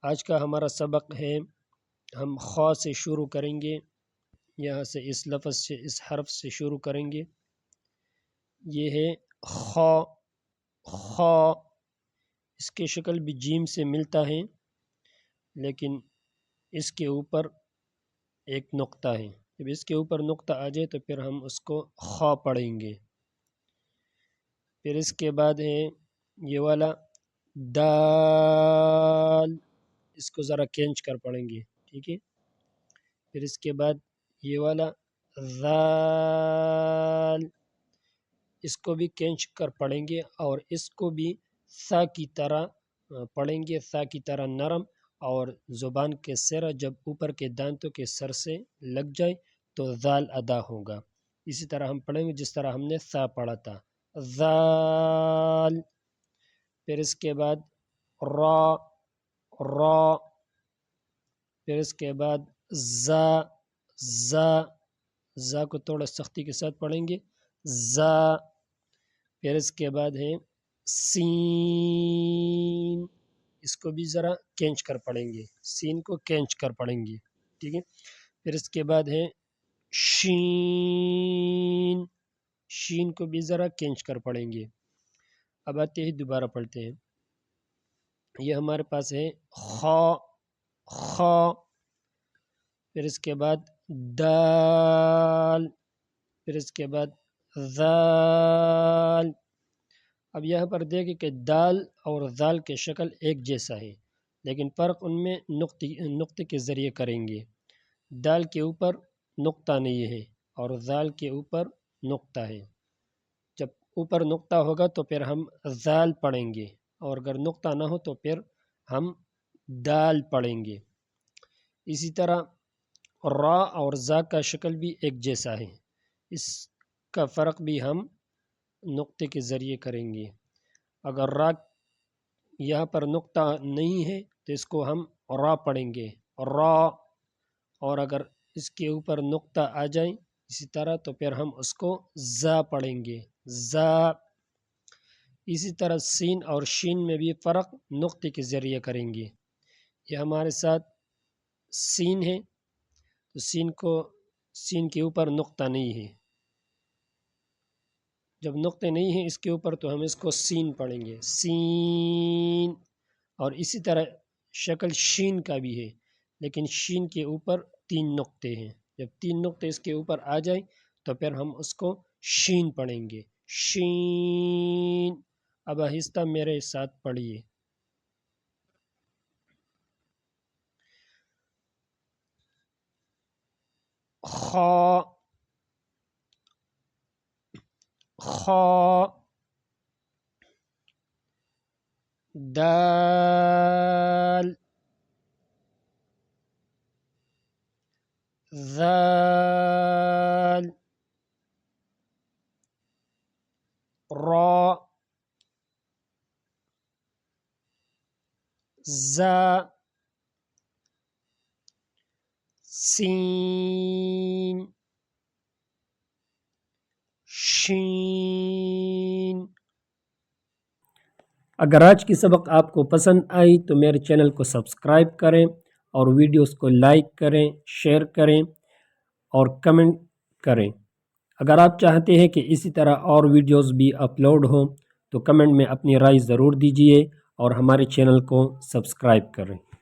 آج کا ہمارا سبق ہے، ہم خا سے شروع کریں گے، یہاں سے اس لفظ سے، اس حرف سے شروع کریں گے۔ یہ ہے خا۔ خا اس کی شکل بھی جیم سے ملتا ہے، لیکن اس کے اوپر ایک نقطہ ہے۔ جب اس کے اوپر نقطہ آ جائے تو پھر ہم اس کو خا پڑھیں گے۔ پھر اس کے بعد ہے یہ والا دال، اس کو ذرا کھینچ کر پڑھیں گے، ٹھیک ہے۔ پھر اس کے بعد یہ والا ذال، اس کو بھی کھینچ کر پڑھیں گے اور اس کو بھی سا کی طرح پڑھیں گے، سا کی طرح نرم، اور زبان کے سرا جب اوپر کے دانتوں کے سر سے لگ جائے تو ذال ادا ہوگا۔ اسی طرح ہم پڑھیں گے جس طرح ہم نے سا پڑھا تھا، ذال۔ پھر اس کے بعد را، را۔ پھر اس کے بعد زا، زا، زا کو تھوڑا سختی کے ساتھ پڑھیں گے، زا۔ پھر اس کے بعد ہے سین، اس کو بھی ذرا کھینچ کر پڑھیں گے، سین کو کھینچ کر پڑھیں گے، ٹھیک ہے۔ پھر اس کے بعد ہے شین، شین کو بھی ذرا کھینچ کر پڑھیں گے۔ اب آتے ہیں، دوبارہ پڑھتے ہیں۔ یہ ہمارے پاس ہے خا، خا۔ پھر اس کے بعد دال، پھر اس کے بعد ذال۔ اب یہاں پر دیکھیں کہ دال اور ذال کے شکل ایک جیسا ہے، لیکن فرق ان میں نقطے کے ذریعے کریں گے۔ دال کے اوپر نقطہ نہیں ہے اور ذال کے اوپر نقطہ ہے۔ جب اوپر نقطہ ہوگا تو پھر ہم ذال پڑھیں گے، اور اگر نقطہ نہ ہو تو پھر ہم دال پڑھیں گے۔ اسی طرح را اور زا کا شکل بھی ایک جیسا ہے، اس کا فرق بھی ہم نقطے کے ذریعے کریں گے۔ اگر را یہاں پر نقطہ نہیں ہے تو اس کو ہم را پڑھیں گے، را، اور اگر اس کے اوپر نقطہ آ جائے اسی طرح تو پھر ہم اس کو زا پڑھیں گے، زا۔ اسی طرح سین اور شین میں بھی فرق نقطے کے ذریعے کریں گے۔ یہ ہمارے ساتھ سین ہے، تو سین کے اوپر نقطہ نہیں ہے، جب نقطے نہیں ہیں اس کے اوپر تو ہم اس کو سین پڑھیں گے، سین۔ اور اسی طرح شکل شین کا بھی ہے، لیکن شین کے اوپر 3 نقطے ہیں، جب 3 نقطے اس کے اوپر آ جائیں تو پھر ہم اس کو شین پڑھیں گے، شین۔ اب آہستہ میرے ساتھ پڑھیے۔ خا، خا، دال، ذال، را، زا، سین، شین۔ اگر آج کی سبق آپ کو پسند آئی تو میرے چینل کو سبسکرائب کریں اور ویڈیوز کو لائک کریں، شیئر کریں اور کمنٹ کریں۔ اگر آپ چاہتے ہیں کہ اسی طرح اور ویڈیوز بھی اپلوڈ ہوں تو کمنٹ میں اپنی رائے ضرور دیجیے اور ہمارے چینل کو سبسکرائب کریں۔